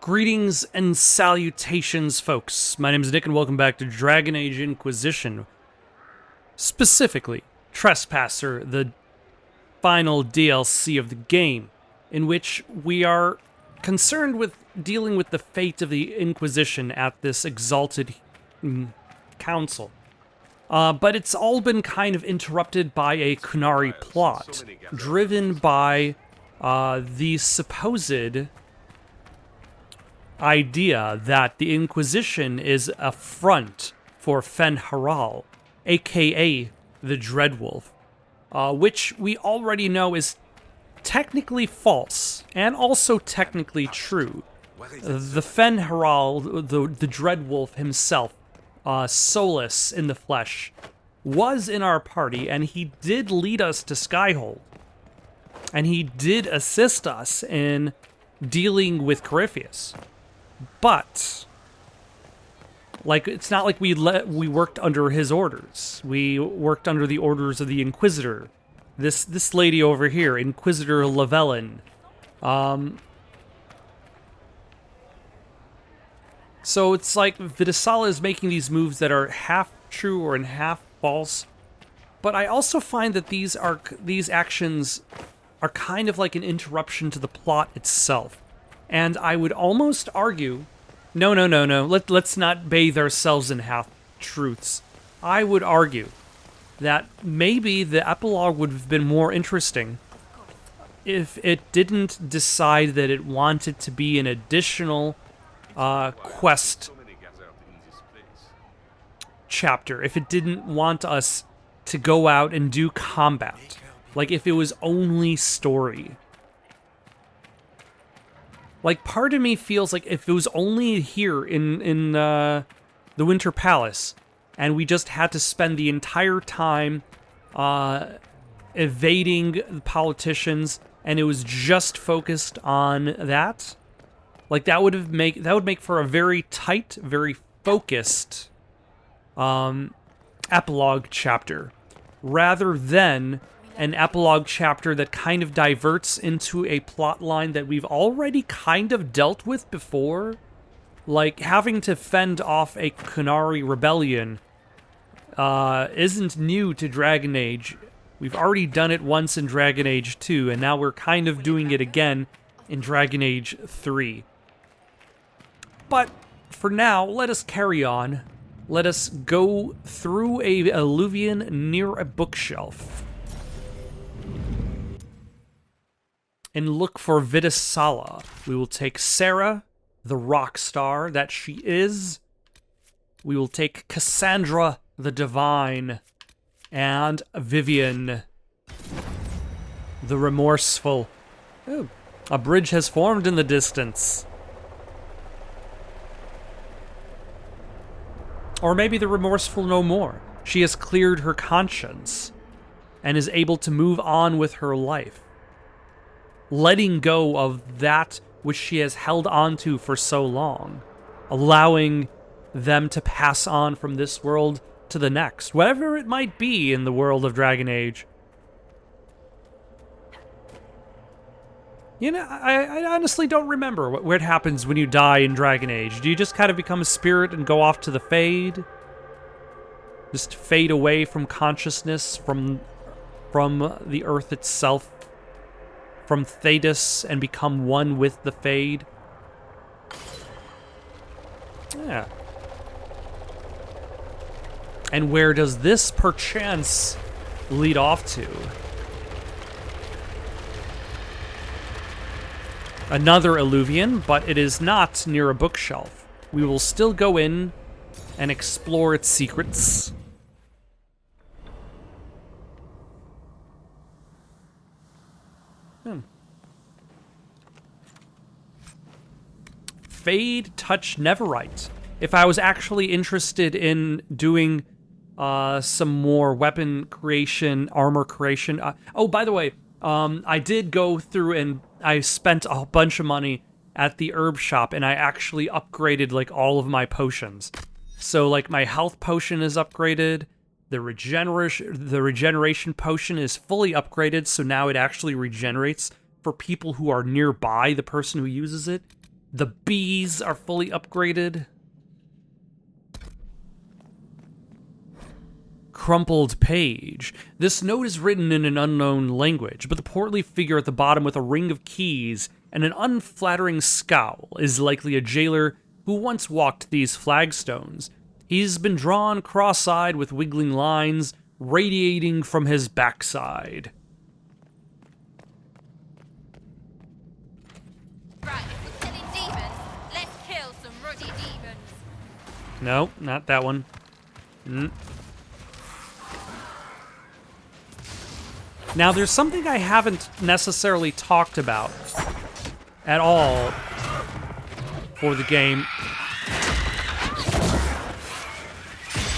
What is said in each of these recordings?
Greetings and salutations, folks. My name is Nick, and welcome back to Dragon Age Inquisition. Specifically, Trespasser, the final DLC of the game, in which we are concerned with dealing with the fate of the Inquisition at this exalted council. But it's all been kind of interrupted by a Kunari plot, driven by the supposed idea that the Inquisition is a front for Fen-Haral, aka the Dreadwolf, which we already know is technically false and also technically true. The Fen-Haral, the Dreadwolf himself, Solus in the flesh, was in our party, and he did lead us to Skyhold, and he did assist us in dealing with Corypheus. But, like, it's not like we worked under his orders. We worked under the orders of the Inquisitor. This lady over here, Inquisitor Lavelin. So it's like Vidisala is making these moves that are half true or half false. But I also find that these actions are kind of like an interruption to the plot itself. And I would almost argue, no, let's not bathe ourselves in half-truths. I would argue that maybe the epilogue would have been more interesting if it didn't decide that it wanted to be an additional quest chapter, if it didn't want us to go out and do combat. Like, if it was only story. Like, part of me feels like if it was only here in the Winter Palace, and we just had to spend the entire time evading the politicians, and it was just focused on that, like that would make for a very tight, very focused epilogue chapter, rather than an epilogue chapter that kind of diverts into a plot line that we've already kind of dealt with before. Like, having to fend off a Kunari rebellion isn't new to Dragon Age. We've already done it once in Dragon Age 2, and now we're kind of doing it again in Dragon Age 3. But for now, let us carry on. Let us go through a alluvion near a bookshelf and look for Vidisala. We will take Sarah, the rock star that she is. We will take Cassandra, the divine, and Vivian, the remorseful. Oh, a bridge has formed in the distance. Or maybe the remorseful no more. She has cleared her conscience and is able to move on with her life, letting go of that which she has held on to for so long, allowing them to pass on from this world to the next, whatever it might be in the world of Dragon Age. You know, I honestly don't remember what happens when you die in Dragon Age. Do you just kind of become a spirit and go off to the Fade? Just fade away from consciousness, from the Earth itself, from Thedas, and become one with the Fade? Yeah. And where does this perchance lead off to? Another alluvion, but it is not near a bookshelf. We will still go in and explore its secrets. Fade Touch Neverite. If I was actually interested in doing some more weapon creation, armor creation. Oh, by the way, I did go through and I spent a bunch of money at the herb shop, and I actually upgraded like all of my potions. So like my health potion is upgraded, the regeneration potion is fully upgraded, so now it actually regenerates for people who are nearby the person who uses it. The bees are fully upgraded. Crumpled page. This note is written in an unknown language, but the portly figure at the bottom with a ring of keys and an unflattering scowl is likely a jailer who once walked these flagstones. He's been drawn cross-eyed with wiggling lines radiating from his backside. Right, if we're killing demons, let's kill some ruddy demons. No, not that one. Now, there's something I haven't necessarily talked about at all for the game,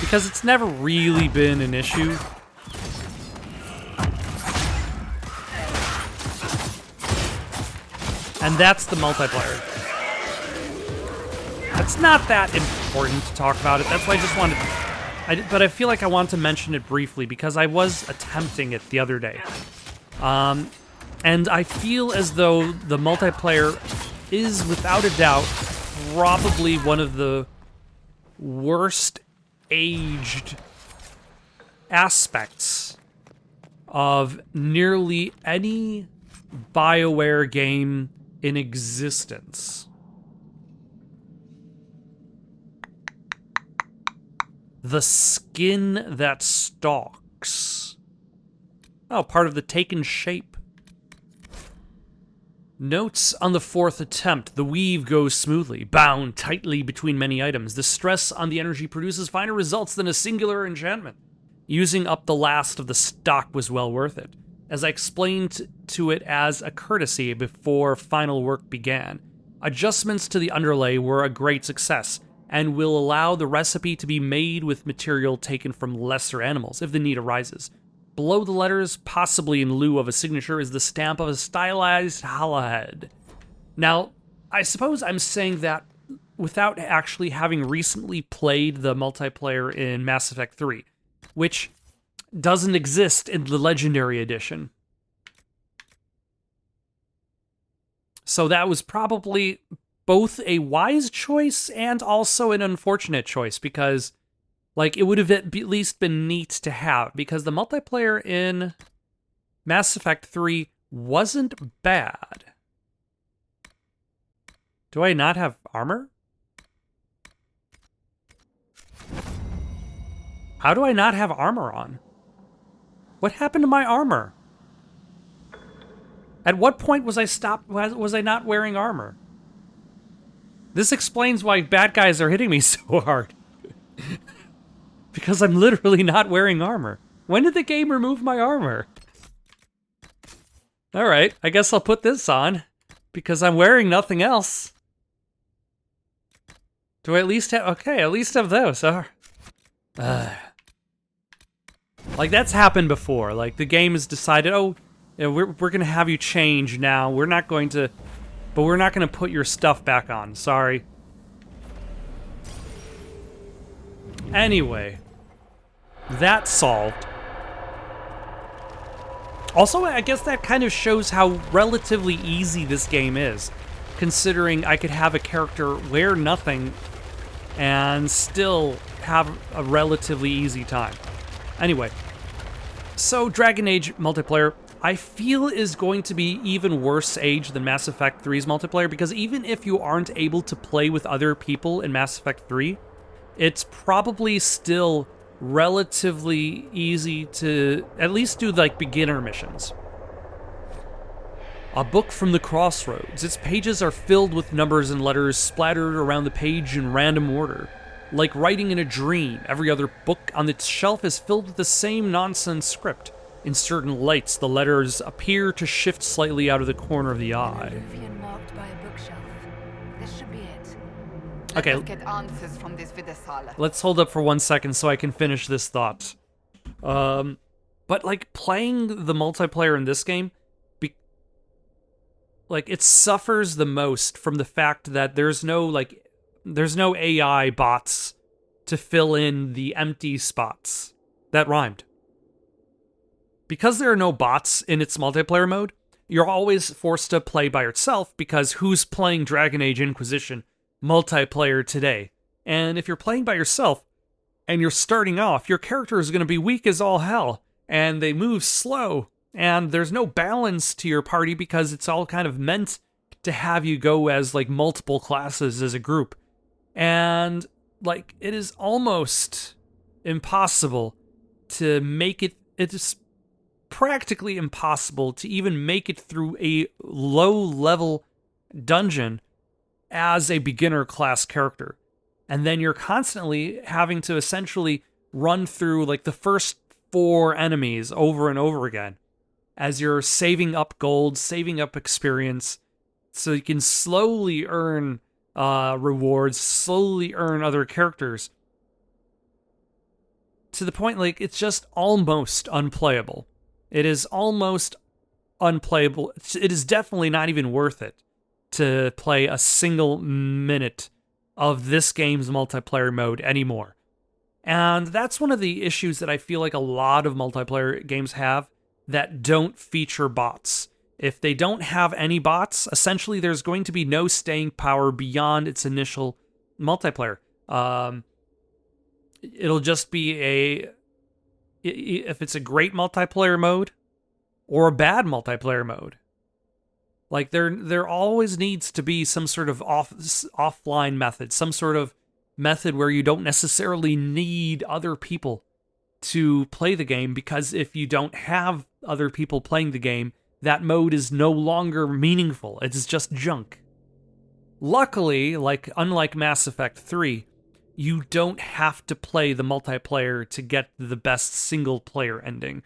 because it's never really been an issue. And that's the multiplayer. It's not that important to talk about it. That's why I just wanted but I feel like I want to mention it briefly because I was attempting it the other day. And I feel as though the multiplayer is, without a doubt, probably one of the worst aged aspects of nearly any BioWare game in existence. The skin that stalks. Oh, part of the taken shape. Notes on the fourth attempt. The weave goes smoothly, bound tightly between many items. The stress on the energy produces finer results than a singular enchantment. Using up the last of the stock was well worth it, as I explained to it as a courtesy before final work began. Adjustments to the underlay were a great success, and will allow the recipe to be made with material taken from lesser animals, if the need arises. Below the letters, possibly in lieu of a signature, is the stamp of a stylized hollowhead. Now, I suppose I'm saying that without actually having recently played the multiplayer in Mass Effect 3, which doesn't exist in the Legendary Edition. So that was probably both a wise choice and also an unfortunate choice, because, like, it would have at least been neat to have, because the multiplayer in Mass Effect 3 wasn't bad. Do I not have armor? How do I not have armor on? What happened to my armor? At what point was I not wearing armor? This explains why bad guys are hitting me so hard. Because I'm literally not wearing armor. When did the game remove my armor? Alright, I guess I'll put this on, because I'm wearing nothing else. Do I at least have... Okay, at least have those. Like, that's happened before. Like, the game has decided, oh, yeah, we're gonna have you change now. We're not going to... But we're not going to put your stuff back on. Sorry. Anyway. That's solved. Also, I guess that kind of shows how relatively easy this game is, considering I could have a character wear nothing and still have a relatively easy time. Anyway. So, Dragon Age multiplayer, I feel, is going to be even worse age than Mass Effect 3's multiplayer, because even if you aren't able to play with other people in Mass Effect 3, it's probably still relatively easy to at least do, like, beginner missions. A book from the crossroads. Its pages are filled with numbers and letters splattered around the page in random order. Like writing in a dream, every other book on its shelf is filled with the same nonsense script. In certain lights, the letters appear to shift slightly out of the corner of the eye. Marked by a bookshelf. This should be it. Okay. Let's get answers from this Vidasala. Let's hold up for 1 second so I can finish this thought. But, like, playing the multiplayer in this game, like, it suffers the most from the fact that there's no AI bots to fill in the empty spots. That rhymed. Because there are no bots in its multiplayer mode, you're always forced to play by yourself because who's playing Dragon Age Inquisition multiplayer today? And if you're playing by yourself and you're starting off, your character is going to be weak as all hell, and they move slow, and there's no balance to your party because it's all kind of meant to have you go as like multiple classes as a group. And like it is almost impossible to make it, it's practically impossible to even make it through a low level dungeon as a beginner class character. And then you're constantly having to essentially run through like the first 4 enemies over and over again as you're saving up gold, saving up experience, so you can slowly earn rewards, slowly earn other characters, to the point like it's just almost unplayable. It is almost unplayable. It is definitely not even worth it to play a single minute of this game's multiplayer mode anymore. And that's one of the issues that I feel like a lot of multiplayer games have that don't feature bots. If they don't have any bots, essentially there's going to be no staying power beyond its initial multiplayer. It'll just be if it's a great multiplayer mode or a bad multiplayer mode. Like there always needs to be some sort of offline method, some sort of method where you don't necessarily need other people to play the game, because if you don't have other people playing the game, that mode is no longer meaningful. It's just junk. Luckily, unlike Mass Effect 3, you don't have to play the multiplayer to get the best single player ending.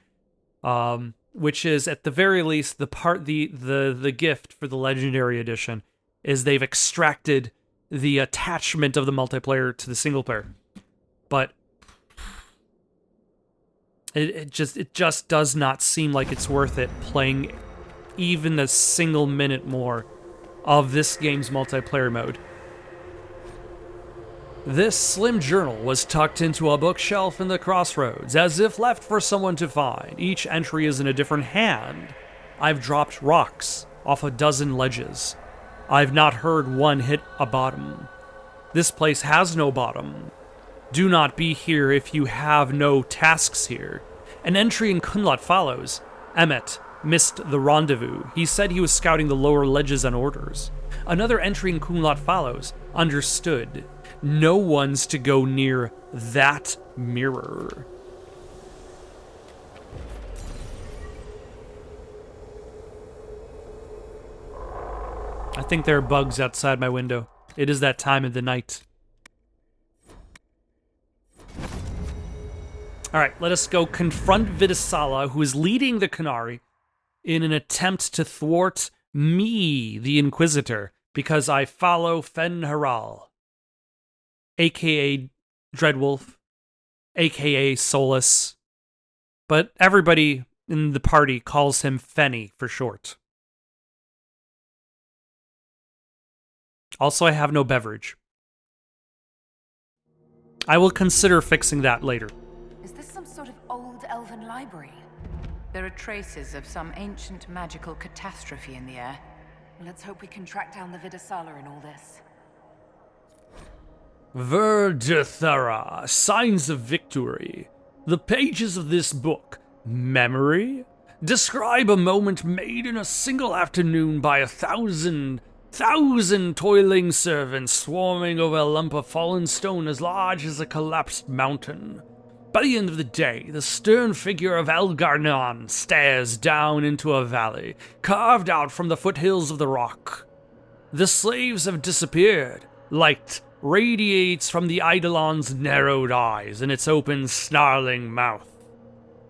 Which is at the very least the gift for the Legendary Edition is they've extracted the attachment of the multiplayer to the single player. But it just does not seem like it's worth it playing even a single minute more of this game's multiplayer mode. This slim journal was tucked into a bookshelf in the crossroads, as if left for someone to find. Each entry is in a different hand. I've dropped rocks off a dozen ledges. I've not heard one hit a bottom. This place has no bottom. Do not be here if you have no tasks here. An entry in Kunlat follows. Emmet missed the rendezvous. He said he was scouting the lower ledges on orders. Another entry in Kunlat follows. Understood. No one's to go near that mirror. I think there are bugs outside my window. It is that time of the night. Alright, let us go confront Vidisala, who is leading the Qunari in an attempt to thwart me, the Inquisitor, because I follow Fen'Haral, aka Dreadwolf, aka Solus, but everybody in the party calls him Fenny for short. Also, I have no beverage. I will consider fixing that later. Is this some sort of old elven library? There are traces of some ancient magical catastrophe in the air. Let's hope we can track down the Vidisala in all this. Verdethera, Signs of Victory. The pages of this book, memory, describe a moment made in a single afternoon by 1,000 toiling servants swarming over a lump of fallen stone as large as a collapsed mountain. By the end of the day, the stern figure of Elgar'nan stares down into a valley, carved out from the foothills of the rock. The slaves have disappeared. Light radiates from the Eidolon's narrowed eyes and its open, snarling mouth.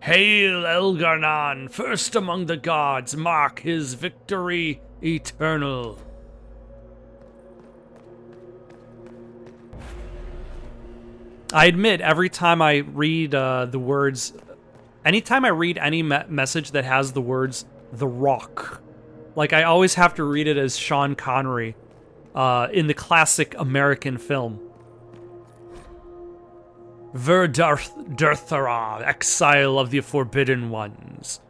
Hail Elgar'nan, first among the gods, mark his victory eternal. I admit, every time I read the words, anytime I read any message that has the words "The Rock," like I always have to read it as Sean Connery in the classic American film. Verdethera, exile of the Forbidden Ones.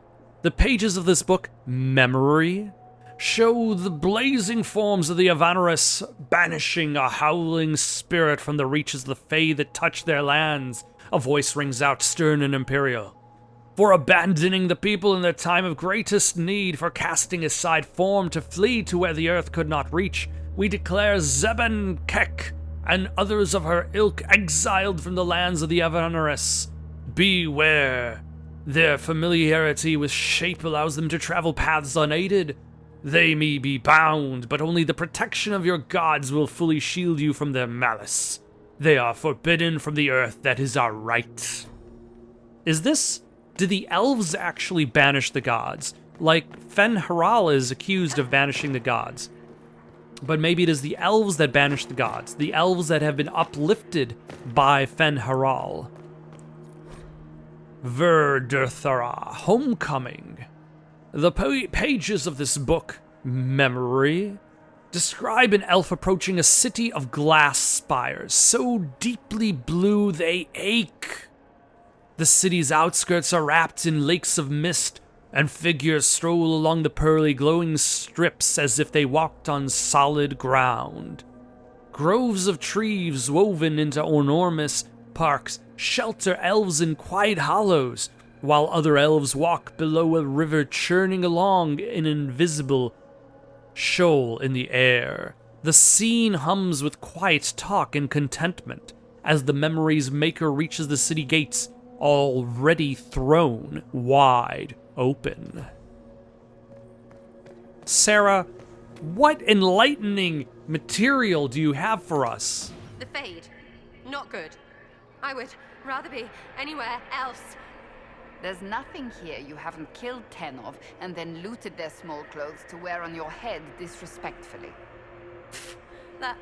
The pages of this book, Memory, show the blazing forms of the Avanorus banishing a howling spirit from the reaches of the Fae that touch their lands. A voice rings out, stern and imperial. For abandoning the people in their time of greatest need, for casting aside form to flee to where the earth could not reach, we declare Zeben Kek and others of her ilk exiled from the lands of the Avanorus. Beware. Their familiarity with shape allows them to travel paths unaided. They may be bound, but only the protection of your gods will fully shield you from their malice. They are forbidden from the earth, that is our right. Did the elves actually banish the gods? Like, Fen Haral is accused of banishing the gods. But maybe it is the elves that banish the gods. The elves that have been uplifted by Fen Haral. Verderthara, Homecoming. The pages of this book, Memory, describe an elf approaching a city of glass spires, so deeply blue they ache. The city's outskirts are wrapped in lakes of mist, and figures stroll along the pearly glowing strips as if they walked on solid ground. Groves of trees woven into enormous parks shelter elves in quiet hollows, while other elves walk below a river churning along an invisible shoal in the air. The scene hums with quiet talk and contentment as the Memory's maker reaches the city gates, already thrown wide open. Sarah, what enlightening material do you have for us? The Fade. Not good. I would rather be anywhere else. There's nothing here you haven't killed 10 of and then looted their small clothes to wear on your head disrespectfully. That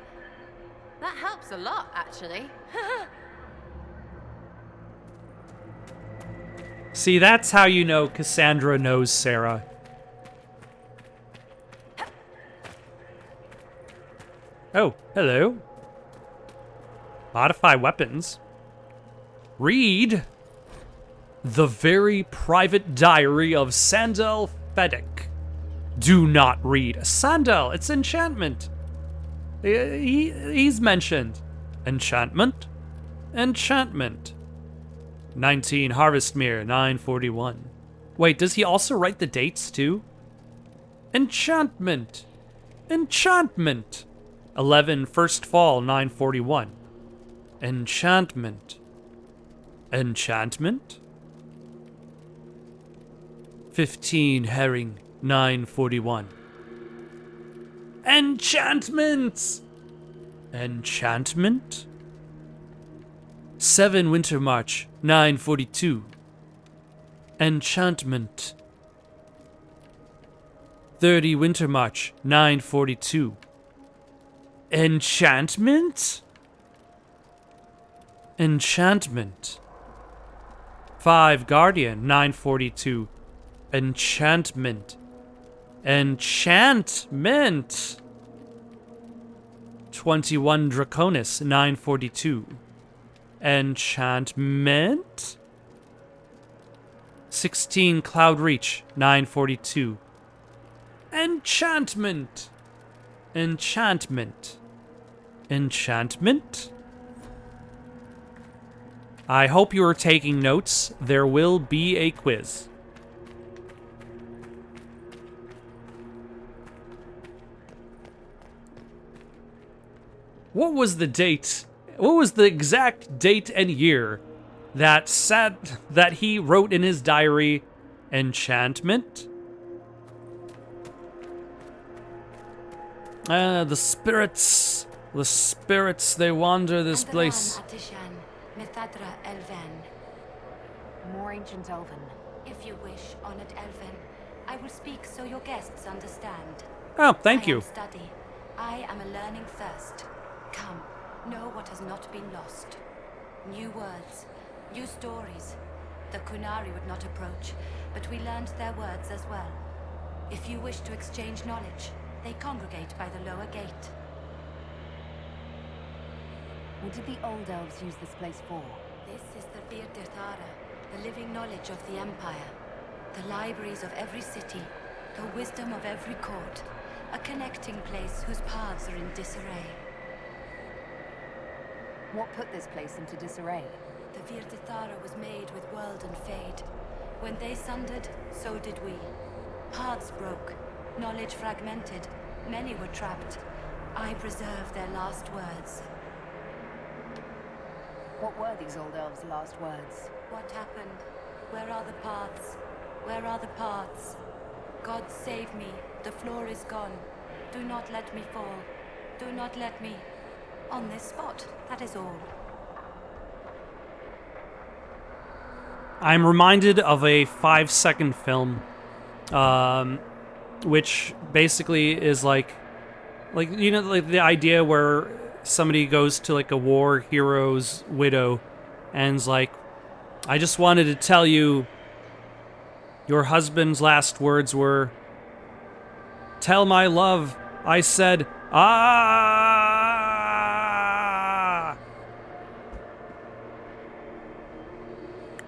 helps a lot, actually. See, that's how you know Cassandra knows Sarah. Oh, hello. Modify weapons. Read The Very Private Diary of Sandel Fedek. Do not read. Sandel, it's enchantment. He's mentioned. Enchantment? Enchantment. 19 Harvestmere, 941. Wait, does he also write the dates too? Enchantment. Enchantment. 11 First Fall, 941. Enchantment. Enchantment? 15 Herring, 941. Enchantment! Enchantment? 7 Winter March, 942. Enchantment. 30 Winter March, 942. Enchantment? Enchantment. 5 Guardian, 942. Enchantment. Enchantment. 21 Draconis, 942. Enchantment. 16 Cloud Reach, 942. Enchantment. Enchantment. Enchantment. I hope you are taking notes. There will be a quiz. What was the date? What was the exact date and year that he wrote in his diary enchantment? The spirits, they wander this place. More ancient Elven. If you wish, honored Elven, I will speak so your guests understand. Oh, thank you. I am study. I am a learning thirst. Come, know what has not been lost. New words, new stories. The Kunari would not approach, but we learned their words as well. If you wish to exchange knowledge, they congregate by the lower gate. What did the old elves use this place for? This is the Vir Dirthara, the living knowledge of the Empire. The libraries of every city, the wisdom of every court, a connecting place whose paths are in disarray. What put this place into disarray? The Virtithara was made with world and fade. When they sundered, so did we. Paths broke, knowledge fragmented, many were trapped. I preserve their last words. What were these old elves' last words? What happened? Where are the paths? Where are the paths? God save me, the floor is gone. Do not let me fall. Do not let me... On this spot, that is all. I'm reminded of a 5-second film, which basically is like you know, like the idea where somebody goes to like a war hero's widow and's like, I just wanted to tell you your husband's last words were, tell my love, I said, ah.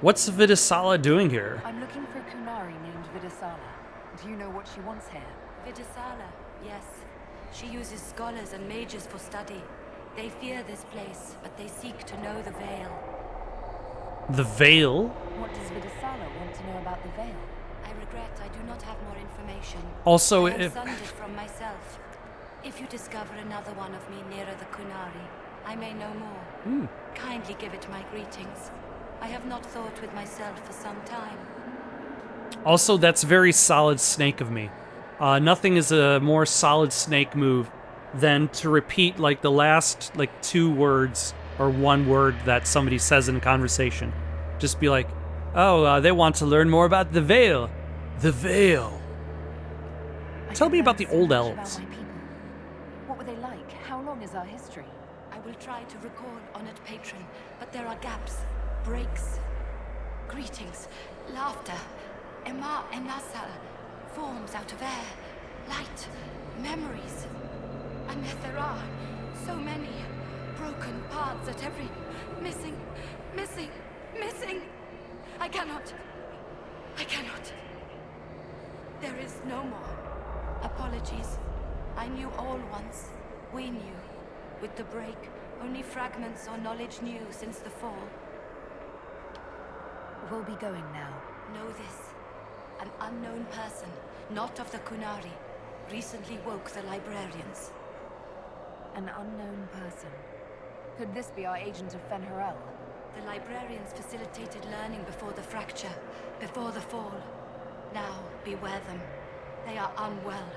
What's Vidisala doing here? I'm looking for a Kunari named Vidisala. Do you know what she wants here? Vidisala, yes. She uses scholars and mages for study. They fear this place, but they seek to know the Veil. The Veil? What does Vidisala want to know about the Veil? I regret I do not have more information. Also, I have if... sunned it from myself. If you discover another one of me nearer the Kunari, I may know more. Kindly give it my greetings. I have not thought with myself for some time. Also, that's very solid Snake of me. Nothing is a more solid Snake move than to repeat like the last like 2 words or 1 word that somebody says in a conversation. Just be like, oh, they want to learn more about the Veil. The Veil. Tell me about the old elves. About my people. What were they like? How long is our history? I will try to recall, honored patron, but there are gaps, breaks, greetings, laughter, Emma and Nasal, forms out of air, light, memories. And yet there are so many broken parts at every missing. I cannot. There is no more. Apologies. I knew all once. We knew. With the break, only fragments or knowledge new since the fall. We'll be going now. Know this. An unknown person, not of the Kunari, recently woke the librarians. An unknown person. Could this be our agent of Fen'Harel? The librarians facilitated learning before the fracture, before the fall. Now, beware them. They are unwell.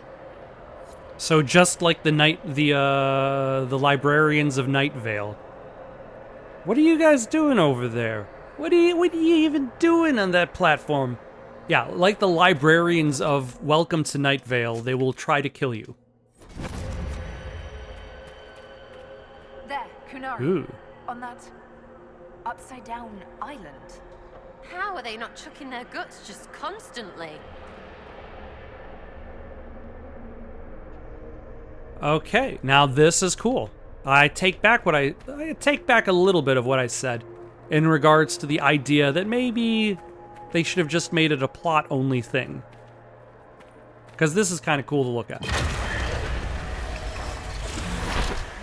So just like the librarians of Night Vale. What are you guys doing over there? What are you even doing on that platform? Yeah, like the librarians of Welcome to Night Vale, they will try to kill you. There, Kunari. Ooh. On that upside-down island. How are they not chucking their guts just constantly? Okay, now this is cool. I take back a little bit of what I said in regards to the idea that maybe they should have just made it a plot-only thing. Because this is kind of cool to look at.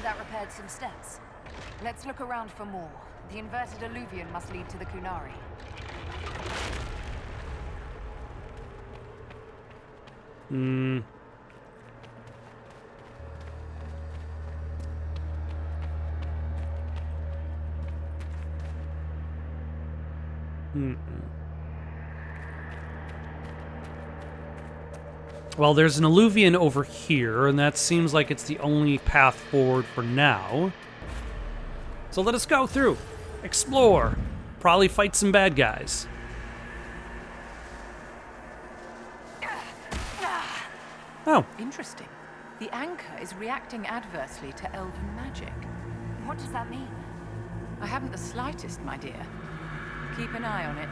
That repaired some steps. Let's look around for more. The inverted alluvion must lead to the Kunari. Well, there's an alluvion over here, and that seems like it's the only path forward for now. So let us go through, explore, probably fight some bad guys. Oh. Interesting. The anchor is reacting adversely to elven magic. What does that mean? I haven't the slightest, my dear. Keep an eye on it.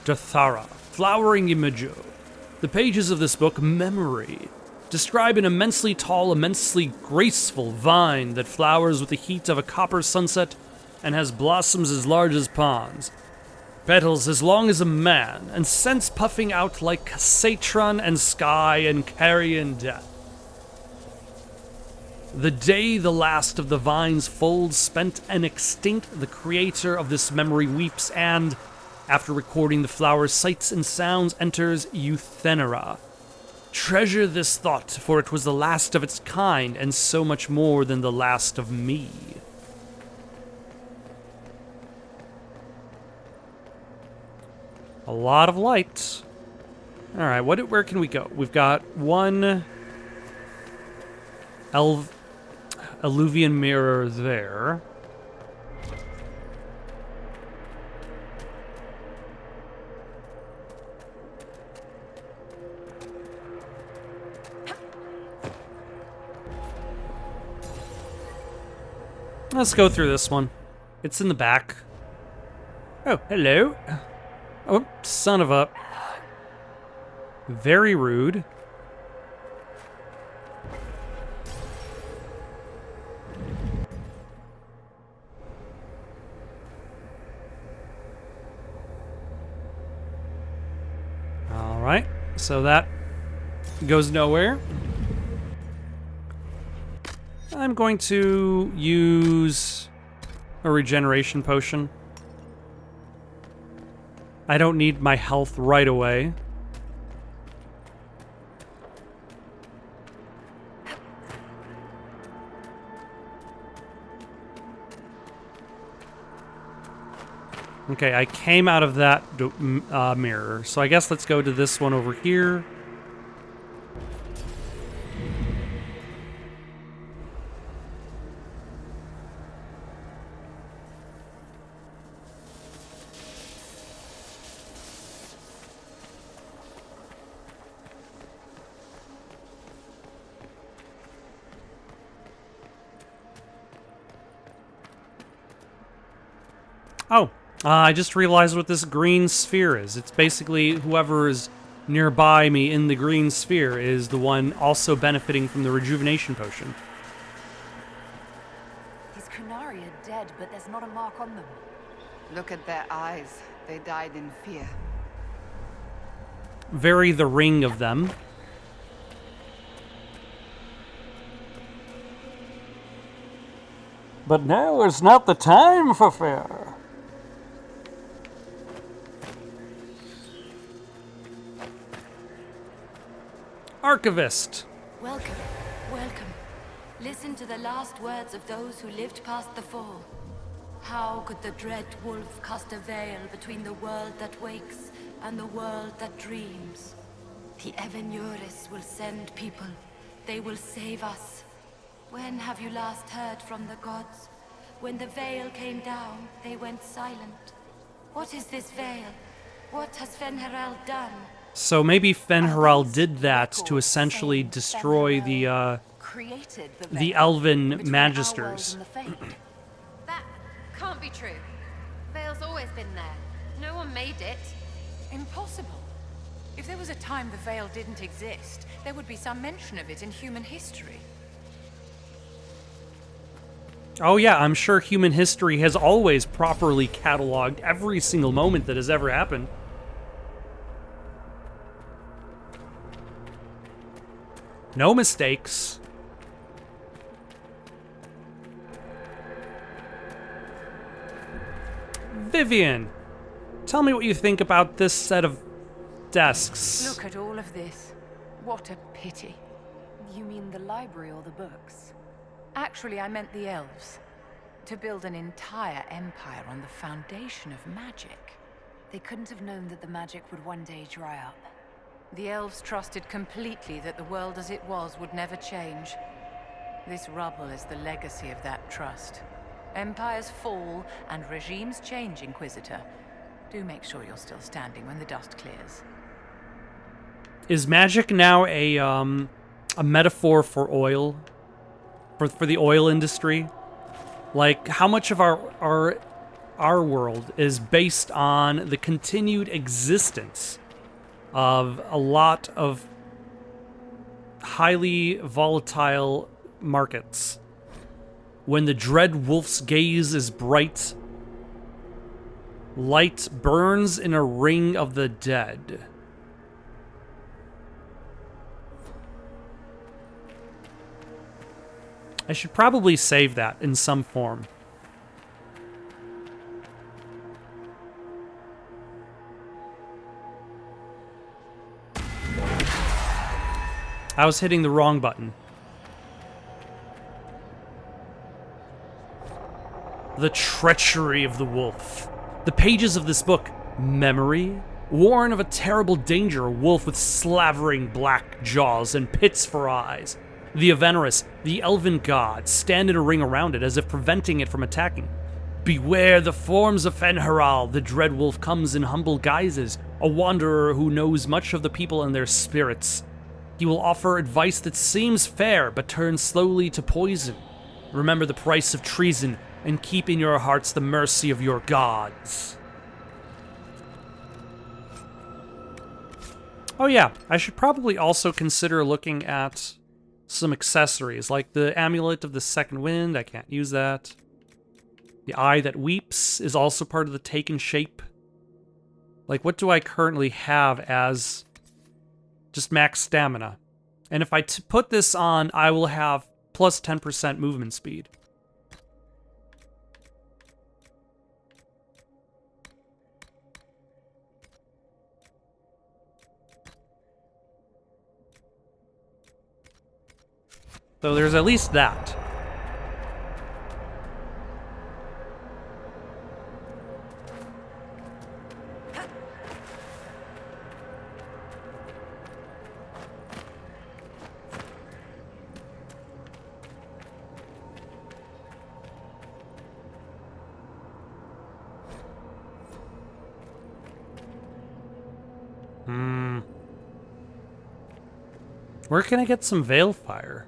Dathara, flowering imago. The pages of this book, Memory, describe an immensely tall, immensely graceful vine that flowers with the heat of a copper sunset and has blossoms as large as ponds, petals as long as a man, and scents puffing out like Satron and Sky and Carrion Death. The day the last of the vine's folds spent and extinct, the creator of this memory weeps and, after recording the flower's sights and sounds, enters Euthenera. Treasure this thought, for it was the last of its kind, and so much more than the last of me. A lot of light. Alright, where can we go? We've got one Illuvian mirror there. Let's go through this one. It's in the back. Oh, hello. Oh, son of a... Very rude. Alright, so that goes nowhere. I'm going to use a regeneration potion. I don't need my health right away. Okay, I came out of that mirror, so I guess let's go to this one over here. Oh, I just realized what this green sphere is. It's basically whoever is nearby me in the green sphere is the one also benefiting from the rejuvenation potion. These Kunari are dead, but there's not a mark on them. Look at their eyes. They died in fear. Very the ring of them. But now is not the time for fear. Archivist. Welcome, welcome. Listen to the last words of those who lived past the fall. How could the dread wolf cast a veil between the world that wakes and the world that dreams? The Evenuris will send people. They will save us. When have you last heard from the gods? When the veil came down, they went silent. What is this veil? What has Fen'Harel done? So maybe Fen'Harel did that to essentially destroy the elven magisters. That can't be true. Veil's always been there. No one made it. Impossible. If there was a time the veil didn't exist, there would be some mention of it in human history. Oh yeah, I'm sure human history has always properly cataloged every single moment that has ever happened. No mistakes. Vivian, tell me what you think about this set of desks. Look at all of this. What a pity. You mean the library or the books? Actually, I meant the elves. To build an entire empire on the foundation of magic. They couldn't have known that the magic would one day dry up. The elves trusted completely that the world as it was would never change. This rubble is the legacy of that trust. Empires fall and regimes change, Inquisitor. Do make sure you're still standing when the dust clears. Is magic now a metaphor for oil? For the oil industry? Like, how much of our world is based on the continued existence of a lot of highly volatile markets? When the dread wolf's gaze is bright, light burns in a ring of the dead. I should probably save that in some form. I was hitting the wrong button. The treachery of the wolf. The pages of this book, memory, warn of a terrible danger, a wolf with slavering black jaws and pits for eyes. The Avenerus, the elven god, stand in a ring around it as if preventing it from attacking. Beware the forms of Fen'Haral, the dread wolf comes in humble guises, a wanderer who knows much of the people and their spirits. He will offer advice that seems fair, but turns slowly to poison. Remember the price of treason, and keep in your hearts the mercy of your gods. Oh yeah, I should probably also consider looking at some accessories, like the Amulet of the Second Wind. I can't use that. The Eye That Weeps is also part of the Taken Shape. Like, what do I currently have as just max stamina? And if I put this on, I will have plus 10% movement speed. So there's at least that. Where can I get some Veil Fire?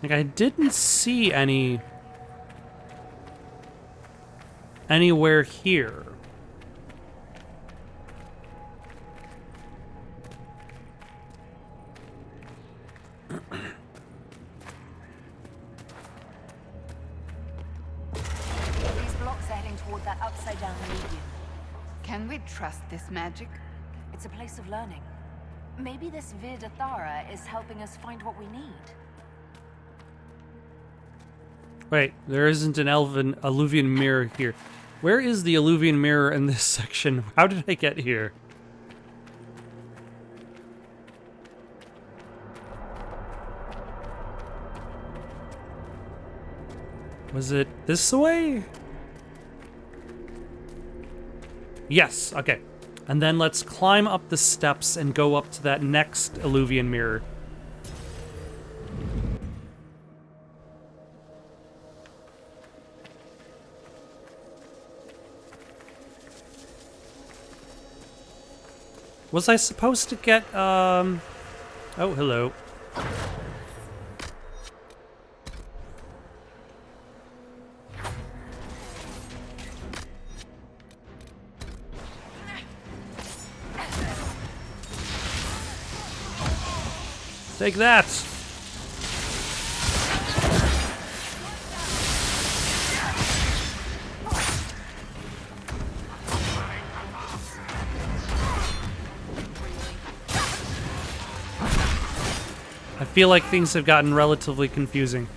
Like, I didn't see anywhere here. These blocks are heading toward that upside-down medium. Can we trust this magic? It's a place of learning. Maybe this Virdathara is helping us find what we need. Wait, there isn't an alluvian mirror here. Where is the alluvian mirror in this section? How did I get here? Was it this way? Yes, okay. And then let's climb up the steps and go up to that next alluvian mirror. Was I supposed to get, oh, hello. Take that! I feel like things have gotten relatively confusing.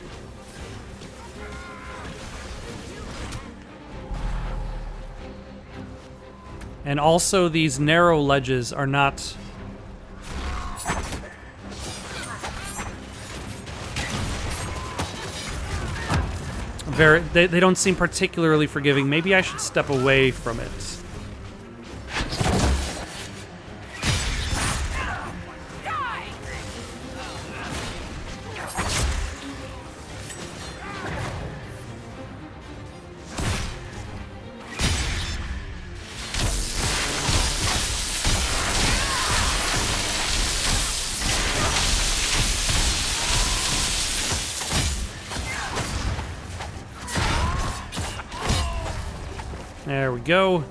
And also, these narrow ledges are not... They don't seem particularly forgiving. Maybe I should step away from it. There we go.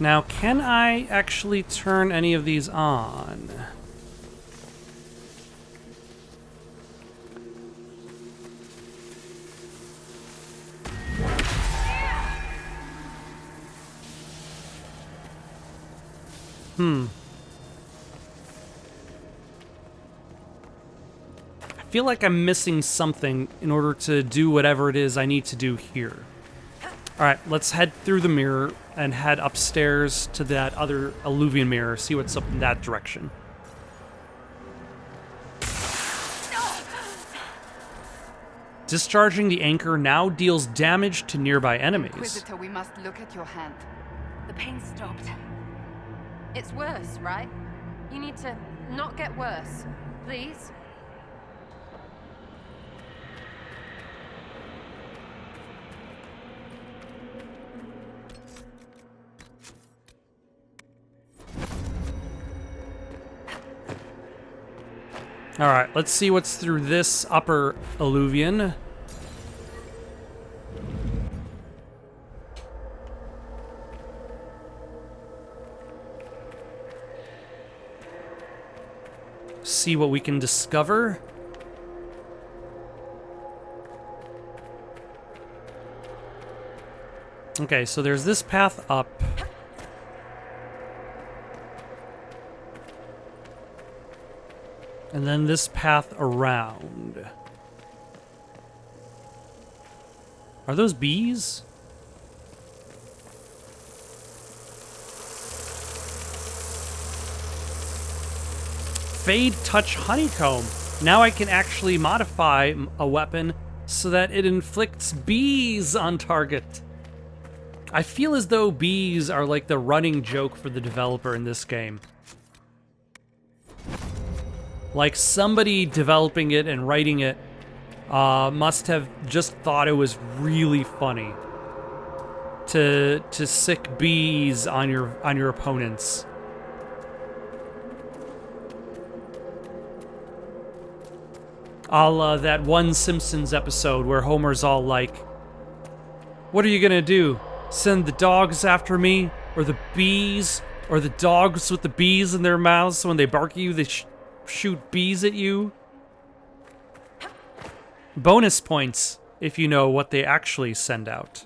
Now, can I actually turn any of these on? I feel like I'm missing something in order to do whatever it is I need to do here. Alright, let's head through the mirror and head upstairs to that other alluvian mirror, see what's up in that direction. Discharging the anchor now deals damage to nearby enemies. Inquisitor, we must look at your hand. The pain stopped. It's worse, right? You need to not get worse. Please? Alright, let's see what's through this upper alluvian. See what we can discover. Okay, so there's this path up. And then this path around. Are those bees? Fade Touch Honeycomb. Now I can actually modify a weapon so that it inflicts bees on target. I feel as though bees are like the running joke for the developer in this game. Like somebody developing it and writing it must have just thought it was really funny to sick bees on your opponents. A la that one Simpsons episode where Homer's all like, "What are you gonna do? Send the dogs after me? Or the bees? Or the dogs with the bees in their mouths, so when they bark at you, they shoot bees at you?" Bonus points if you know what they actually send out.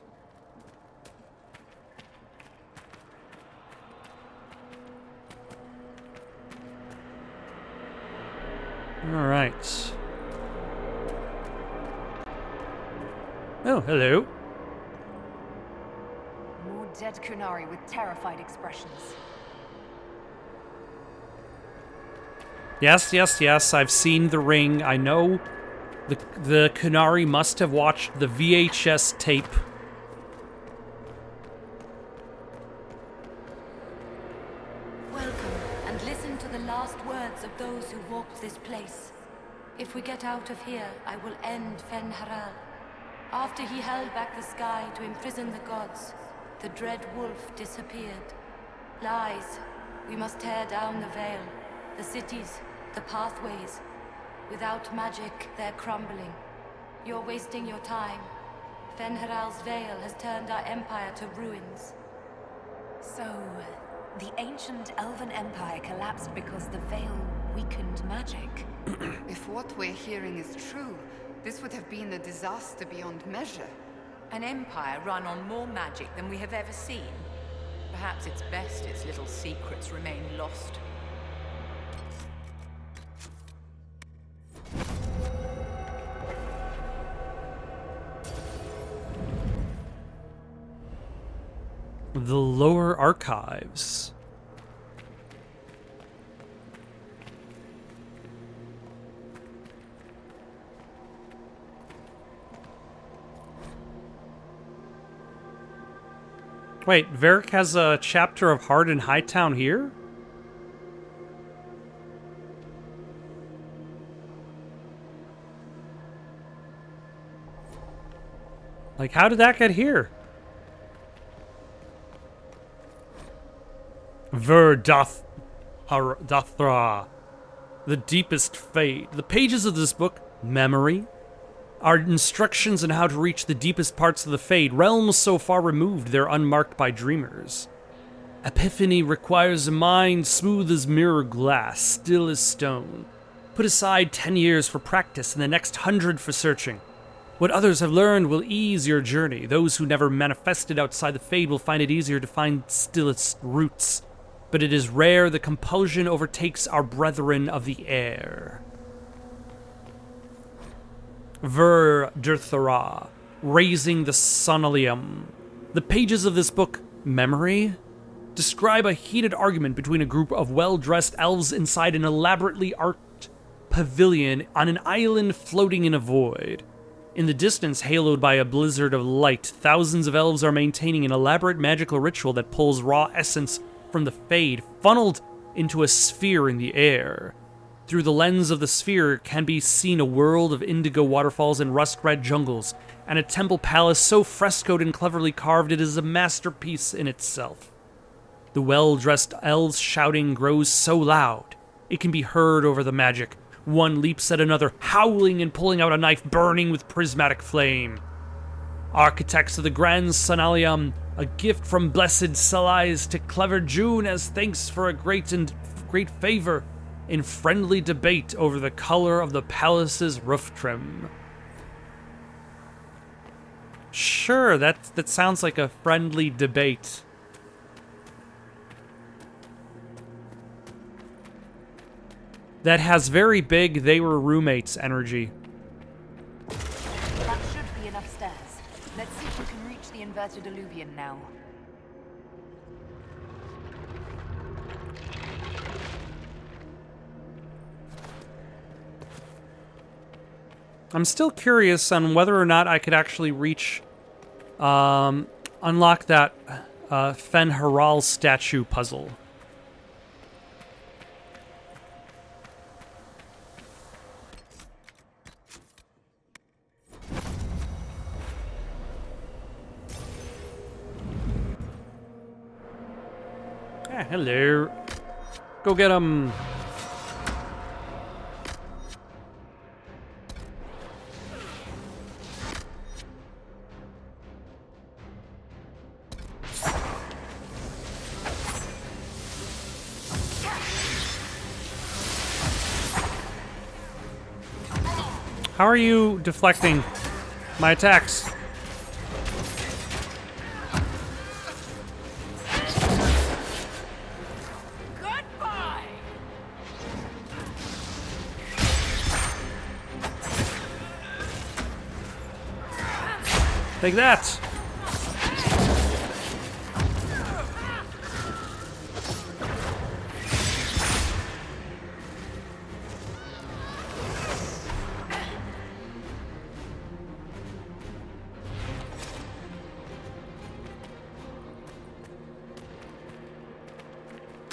All right. Oh, hello. More dead Kunari with terrified expressions. Yes, yes, yes, I've seen the ring. I know the Kunari must have watched the VHS tape. Welcome, and listen to the last words of those who walked this place. If we get out of here, I will end Fen-Haral. After he held back the sky to imprison the gods, the dread wolf disappeared. Lies. We must tear down the veil, the cities, the pathways. Without magic, they're crumbling. You're wasting your time. Fen-Haral's veil has turned our empire to ruins. So, the ancient elven empire collapsed because the veil weakened magic. If what we're hearing is true, this would have been a disaster beyond measure. An empire run on more magic than we have ever seen. Perhaps it's best its little secrets remain lost. The lower archives. Wait, Varric has a chapter of Hard in Hightown here? Like, how did that get here? Dathra. The deepest fate. The pages of this book, memory, are instructions on how to reach the deepest parts of the Fade, realms so far removed they're unmarked by dreamers. Epiphany requires a mind smooth as mirror glass, still as stone. Put aside 10 years for practice and the next 100 for searching. What others have learned will ease your journey. Those who never manifested outside the Fade will find it easier to find still its roots. But it is rare the compulsion overtakes our brethren of the air. Ver Dirthara, Raising the Sonalium. The pages of this book, Memory, describe a heated argument between a group of well-dressed elves inside an elaborately arched pavilion on an island floating in a void. In the distance, haloed by a blizzard of light, thousands of elves are maintaining an elaborate magical ritual that pulls raw essence from the Fade, funneled into a sphere in the air. Through the lens of the sphere can be seen a world of indigo waterfalls and rust-red jungles, and a temple palace so frescoed and cleverly carved it is a masterpiece in itself. The well-dressed elves' shouting grows so loud, it can be heard over the magic. One leaps at another, howling and pulling out a knife burning with prismatic flame. Architects of the Grand Sonalium, a gift from blessed Salais to clever June as thanks for a great favor in friendly debate over the color of the palace's roof trim. Sure, that sounds like a friendly debate. That has very big they were roommates energy. That should be enough stairs. Let's see if we can reach the inverted alluvion now. I'm still curious on whether or not I could actually reach, unlock that Fen Haral statue puzzle. Hello. Go get him. How are you deflecting my attacks? Take that!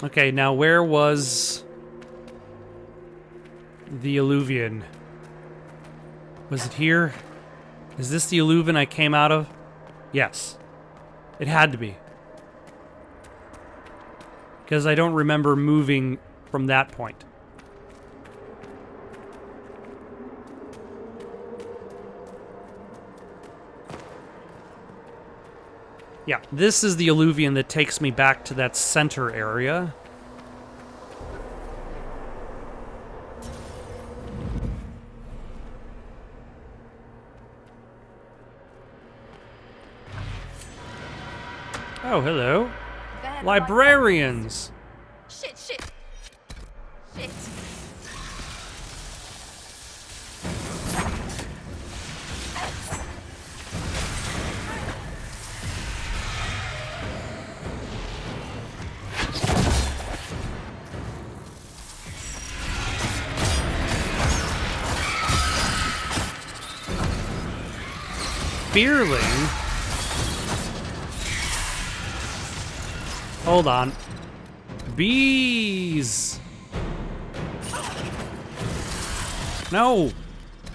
Okay, now where was the alluvion? Was it here? Is this the alluvion I came out of? Yes. It had to be. Because I don't remember moving from that point. Yeah, this is the alluvion that takes me back to that center area. Oh, hello. Librarians. Shit. Spearling? Hold on. Bees! No!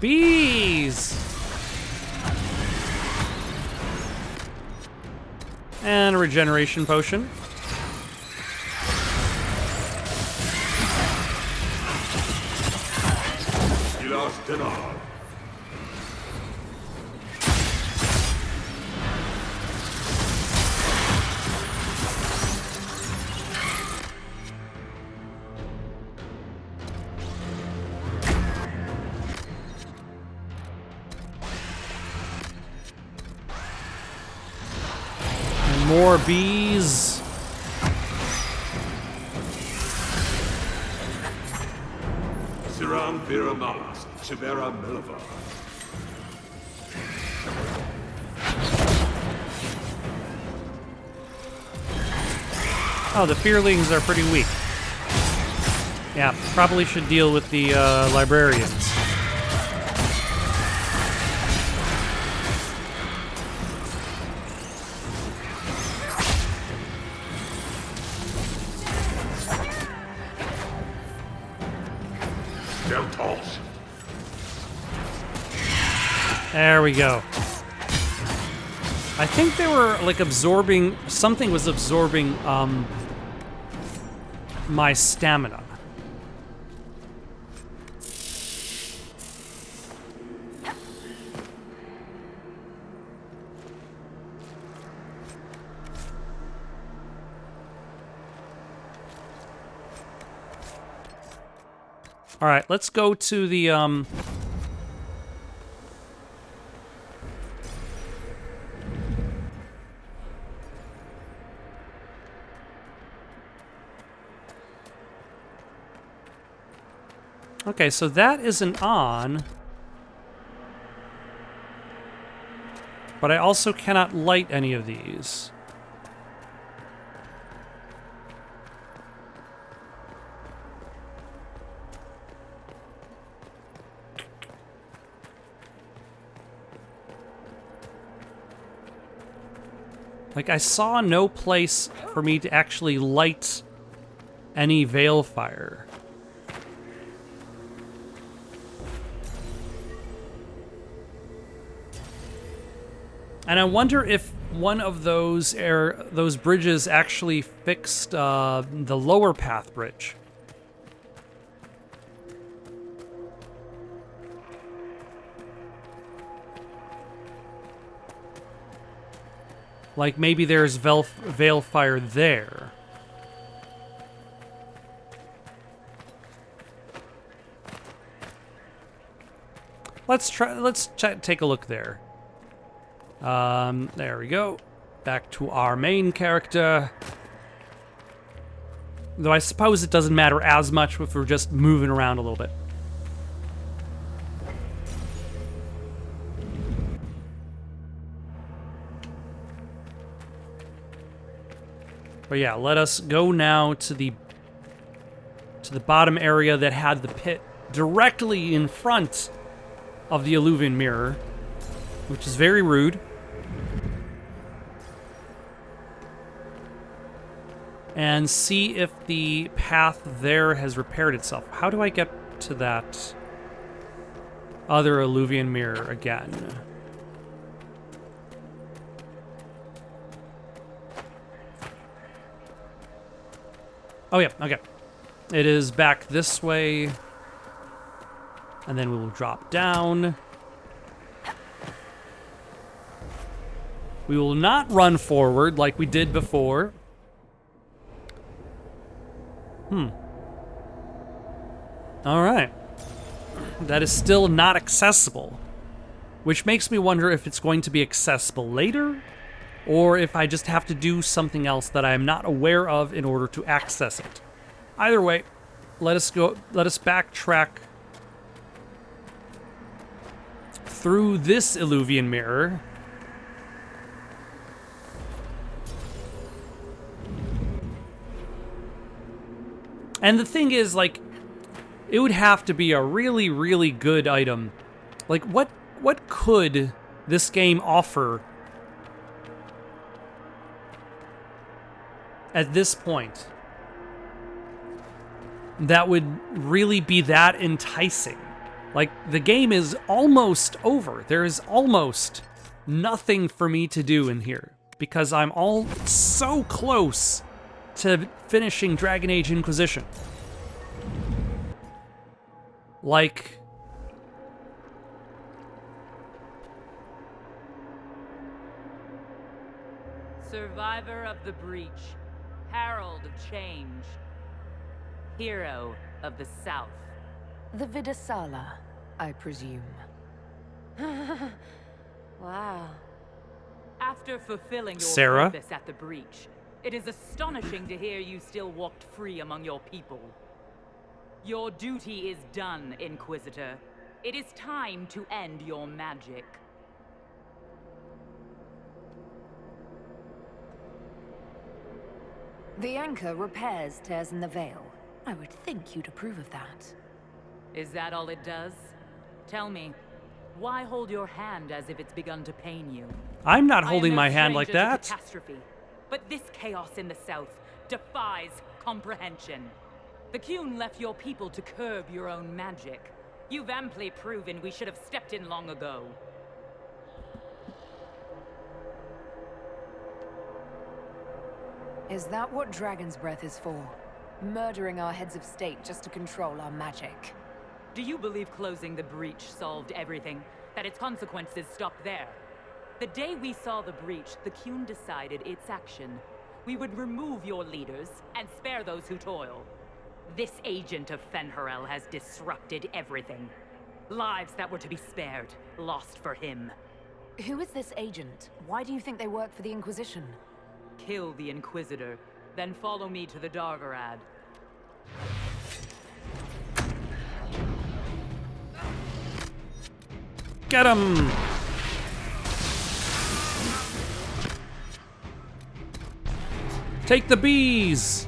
Bees! And a regeneration potion. More bees. Siram Viramalas, Severa Milova. Oh, the fearlings are pretty weak. Yeah, probably should deal with the librarians. Deltos. There we go. I think they were like absorbing, something was absorbing my stamina. All right, let's go to the Okay, so that isn't on. But I also cannot light any of these. Like, I saw no place for me to actually light any veil fire. And I wonder if one of those bridges actually fixed the lower path bridge. Like maybe there's veil fire there. Let's take a look there. There we go. Back to our main character. Though I suppose it doesn't matter as much if we're just moving around a little bit. But yeah, let us go now to the bottom area that had the pit directly in front of the Illuvian mirror, which is very rude. And see if the path there has repaired itself. How do I get to that other Illuvian mirror again? Oh yeah, okay. It is back this way. And then we will drop down. We will not run forward like we did before. All right. That is still not accessible, which makes me wonder if it's going to be accessible later, or if I just have to do something else that I am not aware of in order to access it. Either way, let us backtrack through this Illuvian mirror. And the thing is, like, it would have to be a really, really good item. Like, what could this game offer at this point that would really be that enticing? Like, the game is almost over. There is almost nothing for me to do in here because I'm all so close to finishing Dragon Age Inquisition. Like, Survivor of the Breach, Herald of Change, Hero of the South. The Vidasala, I presume. Wow. After After fulfilling your Sarah? purpose at the breach, it is astonishing to hear you still walked free among your people. Your duty is done, Inquisitor. It is time to end your magic. The anchor repairs tears in the veil. I would think you'd approve of that. Is that all it does? Tell me, why hold your hand as if it's begun to pain you? I'm not I am holding no my hand like stranger to that. catastrophe, but this chaos in the south defies comprehension. The Qun left your people to curb your own magic. You've amply proven we should have stepped in long ago. Is that what Dragon's Breath is for? Murdering our heads of state just to control our magic? Do you believe closing the breach solved everything? That its consequences stopped there? The day we saw the breach, the Qun decided its action. We would remove your leaders and spare those who toil. This agent of Fen'Harel has disrupted everything. Lives that were to be spared, lost for him. Who is this agent? Why do you think they work for the Inquisition? Kill the Inquisitor, then follow me to the Dargarad. Get him! Take the bees!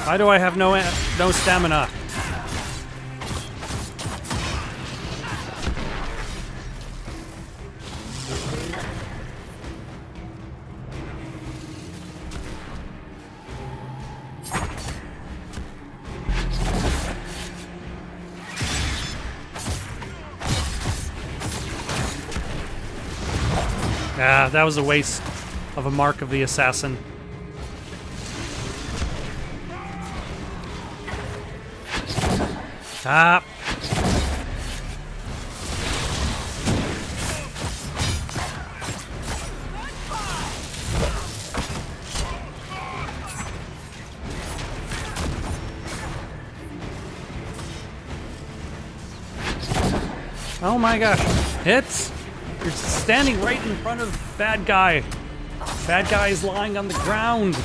Why do I have no stamina? Ah, that was a waste of a mark of the assassin. Stop. Oh my gosh. Hits? You're standing right in front of bad guy. Bad guy is lying on the ground.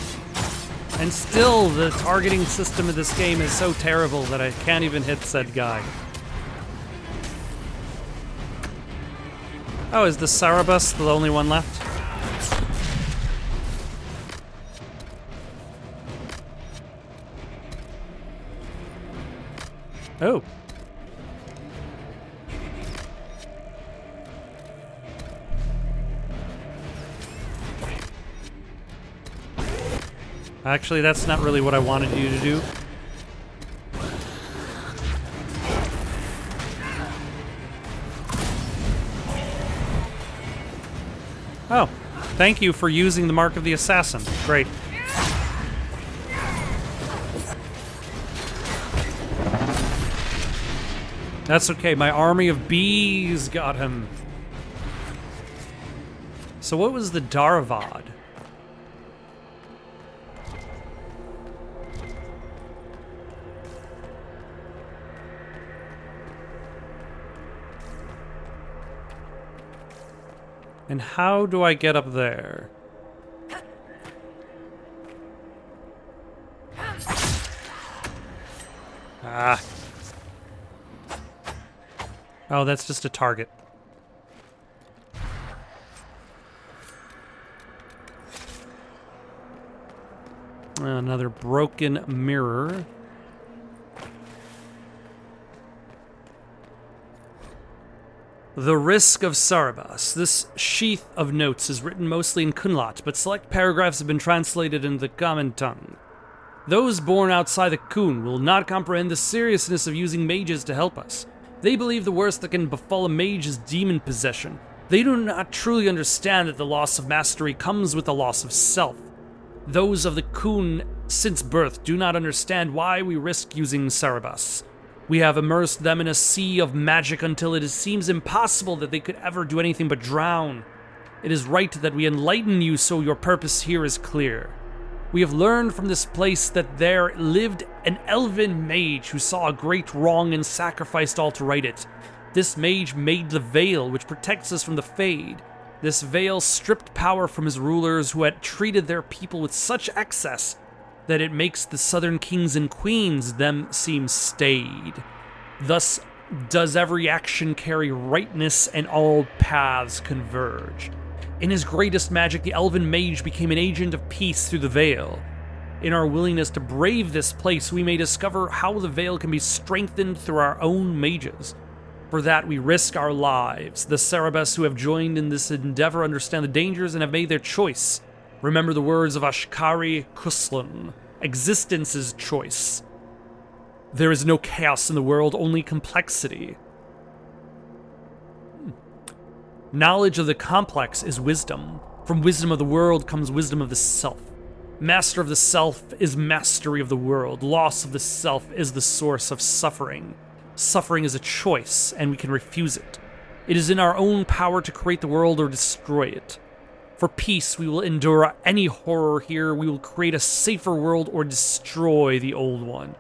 And still, the targeting system of this game is so terrible that I can't even hit said guy. Oh, is the Sarabus the only one left? Oh. Actually, that's not really what I wanted you to do. Oh, thank you for using the Mark of the Assassin. Great. That's okay, my army of bees got him. So what was the Daravad? And how do I get up there? Ah. Oh, that's just a target. Another broken mirror. The Risk of Sarabas. This sheath of notes is written mostly in Kunlat, but select paragraphs have been translated into the common tongue. Those born outside the Kun will not comprehend the seriousness of using mages to help us. They believe the worst that can befall a mage is demon possession. They do not truly understand that the loss of mastery comes with the loss of self. Those of the Kun since birth do not understand why we risk using Sarabas. We have immersed them in a sea of magic until it seems impossible that they could ever do anything but drown. It is right that we enlighten you so your purpose here is clear. We have learned from this place that there lived an elven mage who saw a great wrong and sacrificed all to right it. This mage made the veil which protects us from the Fade. This veil stripped power from his rulers who had treated their people with such excess that it makes the southern kings and queens them seem staid. Thus does every action carry rightness and all paths converge. In his greatest magic, the elven mage became an agent of peace through the veil. In our willingness to brave this place, we may discover how the veil can be strengthened through our own mages. For that, we risk our lives. The Cerebes who have joined in this endeavor understand the dangers and have made their choice. Remember the words of Ashkari Kuslan, existence's choice. There is no chaos in the world, only complexity. Knowledge of the complex is wisdom. From wisdom of the world comes wisdom of the self. Master of the self is mastery of the world. Loss of the self is the source of suffering. Suffering is a choice, and we can refuse it. It is in our own power to create the world or destroy it. For peace, we will endure any horror here. We will create a safer world or destroy the old one.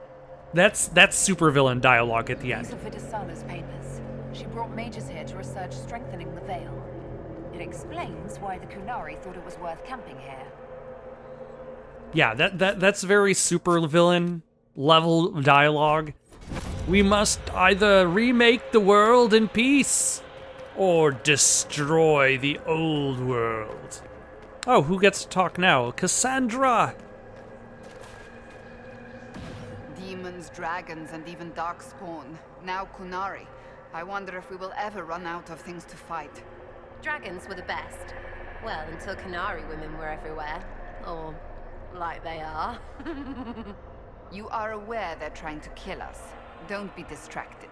That's supervillain dialogue at the end. These are Vidisala's papers. She brought mages here to research strengthening the veil. It explains why the Kunari thought it was worth camping here. Yeah, that's very supervillain level dialogue. We must either remake the world in peace or destroy the old world. Oh, who gets to talk now? Cassandra! Demons, dragons, and even darkspawn. Now Kunari. I wonder if we will ever run out of things to fight. Dragons were the best. Well, until Canary women were everywhere. Or like they are. You are aware they're trying to kill us. Don't be distracted.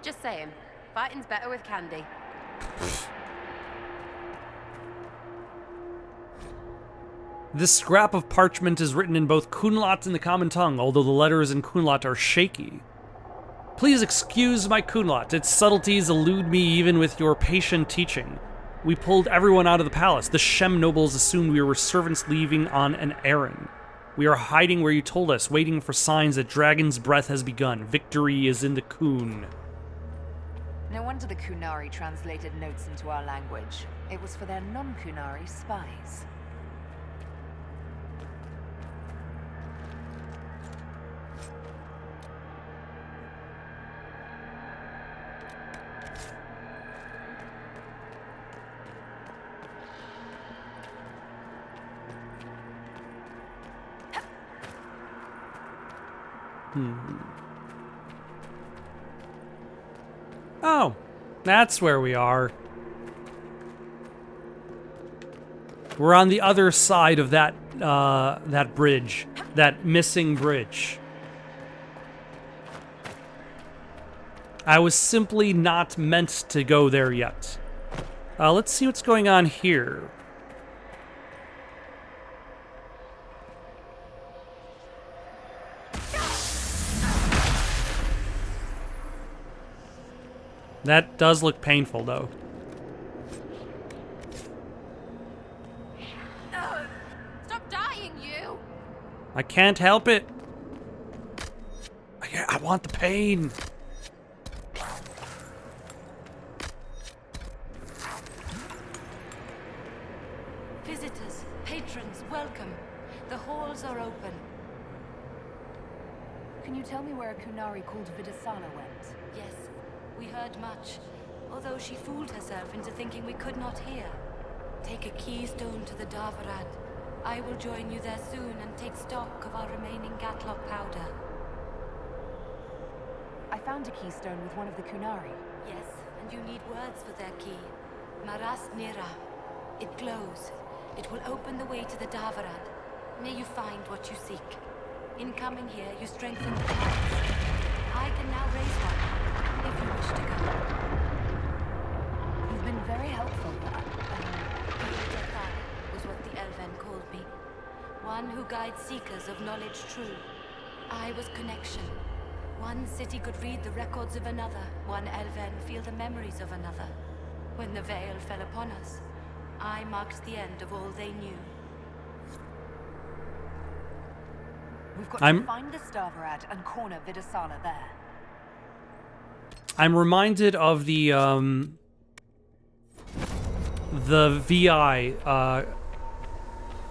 Just saying, fighting's better with candy. This scrap of parchment is written in both Kunlat and the common tongue, although the letters in Kunlat are shaky. Please excuse my Kunlat. Its subtleties elude me even with your patient teaching. We pulled everyone out of the palace. The Shem nobles assumed we were servants leaving on an errand. We are hiding where you told us, waiting for signs that Dragon's breath has begun. Victory is in the Kun. No wonder the Kunari translated notes into our language. It was for their non-Kunari spies. Oh, that's where we are. We're on the other side of that that bridge, that missing bridge. I was simply not meant to go there yet. Let's see what's going on here. That does look painful, though. Stop dying, you! I can't help it. I want the pain. Visitors, patrons, welcome. The halls are open. Can you tell me where a Kunari called Vidisala went? Yes, we heard much, although she fooled herself into thinking we could not hear. Take a keystone to the Davarad. I will join you there soon and take stock of our remaining Gatlock powder. I found a keystone with one of the Kunari. Yes, and you need words for their key. Maras Nira. It glows. It will open the way to the Davarad. May you find what you seek. In coming here, you strengthen the ties. I can now raise one, if you wish to go. You've been very helpful. Was what the Elven called me. One who guides seekers of knowledge true. I was connection. One city could read the records of another, one Elven feel the memories of another. When the veil fell upon us, I marked the end of all they knew. We've got to find the Starverad and corner Vidasala there. I'm reminded of the VI,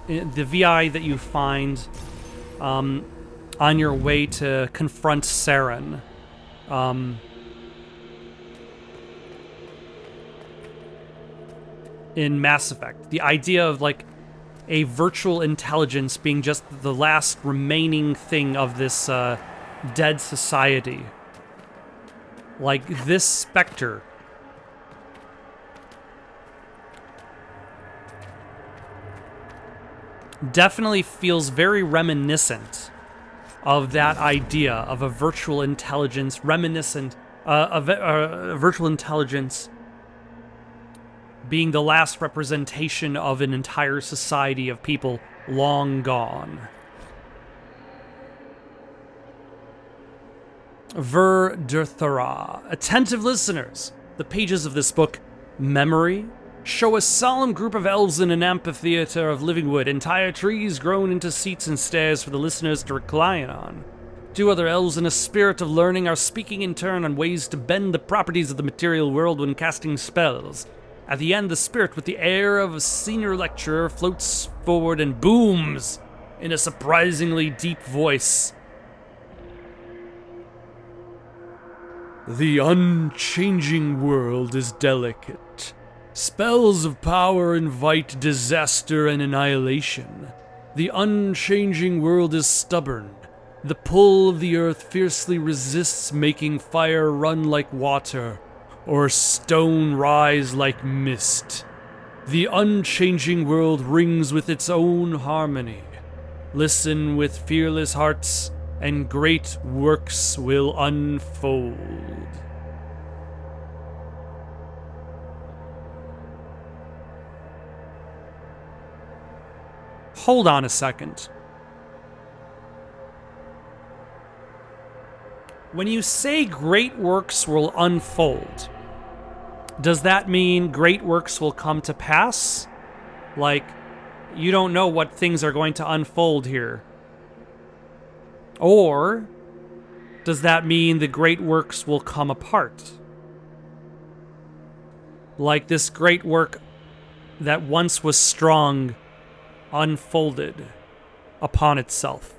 the VI that you find on your way to confront Saren. In Mass Effect. The idea of, like, a virtual intelligence being just the last remaining thing of this dead society. Like, this specter definitely feels very reminiscent of that idea of a virtual intelligence, reminiscent of a virtual intelligence being the last representation of an entire society of people long gone. Ver Durthara. Attentive listeners, the pages of this book, Memory, show a solemn group of elves in an amphitheater of living wood, entire trees grown into seats and stairs for the listeners to recline on. Two other elves in a spirit of learning are speaking in turn on ways to bend the properties of the material world when casting spells. At the end, the spirit, with the air of a senior lecturer, floats forward and booms in a surprisingly deep voice. The unchanging world is delicate. Spells of power invite disaster and annihilation. The unchanging world is stubborn. The pull of the earth fiercely resists making fire run like water, or stone rise like mist. The unchanging world rings with its own harmony. Listen with fearless hearts, and great works will unfold. Hold on a second. When you say great works will unfold, does that mean great works will come to pass? Like, you don't know what things are going to unfold here. Or does that mean the great works will come apart? Like this great work that once was strong unfolded upon itself.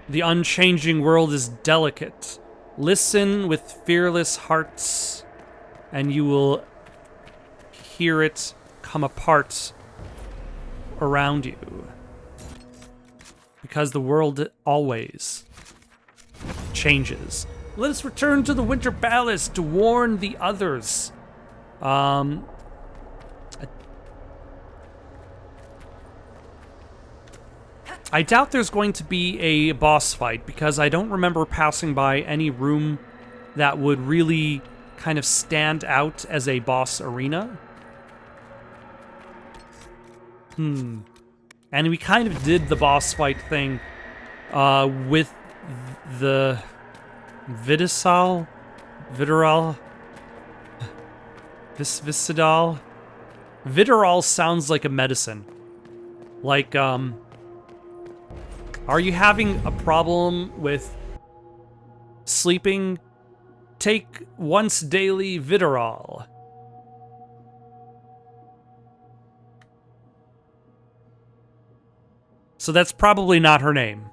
The unchanging world is delicate. Listen with fearless hearts, and you will hear it come apart around you. Because the world always changes. Let us return to the Winter Palace to warn the others. I doubt there's going to be a boss fight, because I don't remember passing by any room that would really kind of stand out as a boss arena. And we kind of did the boss fight thing with the Vidicidal? Vidiral sounds like a medicine. Like, are you having a problem with sleeping? Take once daily Vidiral. So that's probably not her name.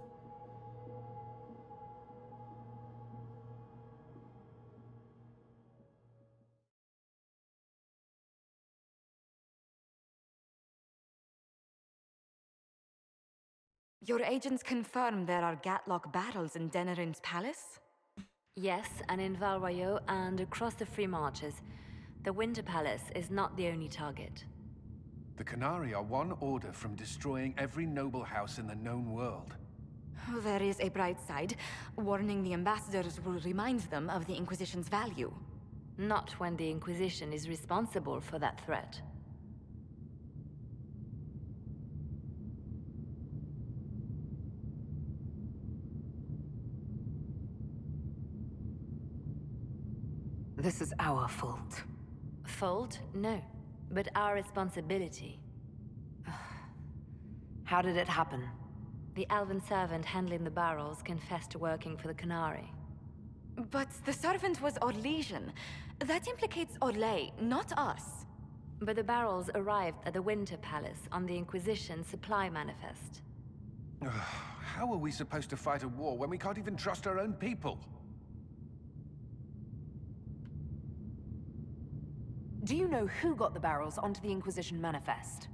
Your agents confirm there are Gatlock battles in Denerim's palace? Yes, and in Val Royeaux and across the Free Marches. The Winter Palace is not the only target. The Qunari are one order from destroying every noble house in the known world. There is a bright side. Warning the ambassadors will remind them of the Inquisition's value. Not when the Inquisition is responsible for that threat. This is our fault. Fault? No. But our responsibility. How did it happen? The elven servant handling the barrels confessed to working for the Canary. But the servant was Orlesian. That implicates Orlais, not us. But the barrels arrived at the Winter Palace on the Inquisition supply manifest. How are we supposed to fight a war when we can't even trust our own people? Do you know who got the barrels onto the Inquisition manifest?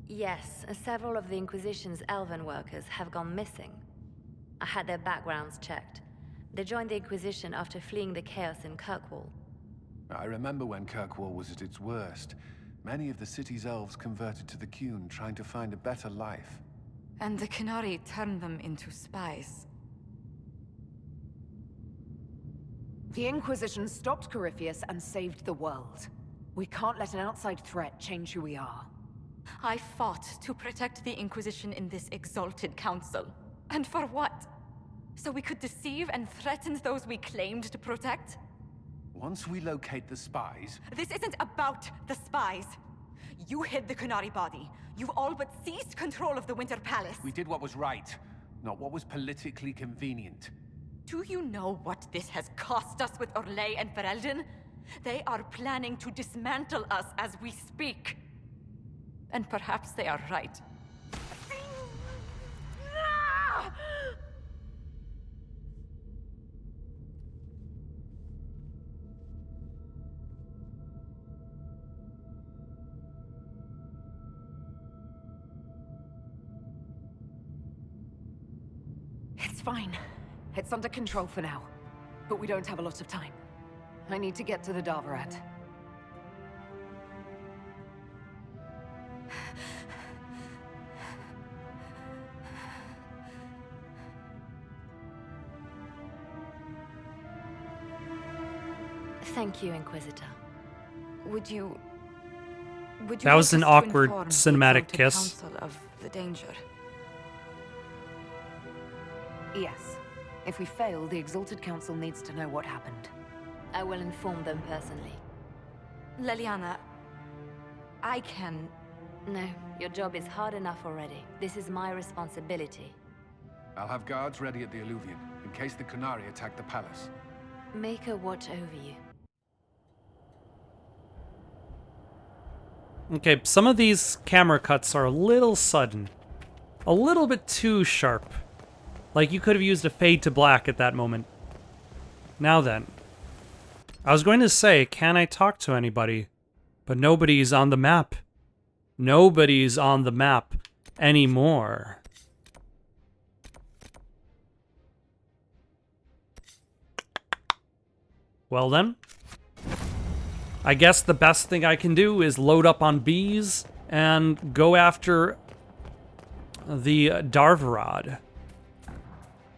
Yes, several of the Inquisition's elven workers have gone missing. I had their backgrounds checked. They joined the Inquisition after fleeing the chaos in Kirkwall. I remember when Kirkwall was at its worst. Many of the city's elves converted to the Qun, trying to find a better life. And the Canary turned them into spies. The Inquisition stopped Corypheus and saved the world. We can't let an outside threat change who we are. I fought to protect the Inquisition in this exalted council. And for what? So we could deceive and threaten those we claimed to protect? Once we locate the spies... This isn't about the spies. You hid the Canary body. You've all but seized control of the Winter Palace. We did what was right, not what was politically convenient. Do you know what this has cost us with Orlais and Ferelden? They are planning to dismantle us as we speak. And perhaps they are right. It's fine. It's under control for now. But we don't have a lot of time. I need to get to the Darvarat. Thank you, Inquisitor. Would you That was like an us to awkward inform the cinematic Exalted kiss. Council of the danger? Yes. If we fail, the Exalted Council needs to know what happened. I will inform them personally. Leliana, I can... No, your job is hard enough already. This is my responsibility. I'll have guards ready at the Alluvion, in case the Canary attack the palace. Make her watch over you. Okay, some of these camera cuts are a little sudden. A little bit too sharp. Like you could have used a fade to black at that moment. Now then. I was going to say, can I talk to anybody? But nobody's on the map. Nobody's on the map anymore. Well then. I guess the best thing I can do is load up on bees and go after the Darvarad.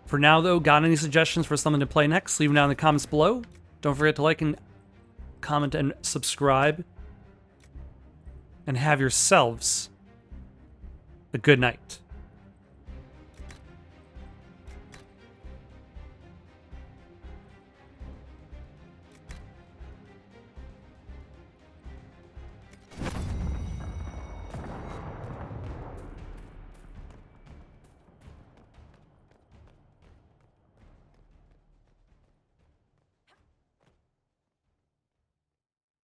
For now, though, got any suggestions for something to play next? Leave them down in the comments below. Don't forget to like and comment and subscribe. And have yourselves a good night.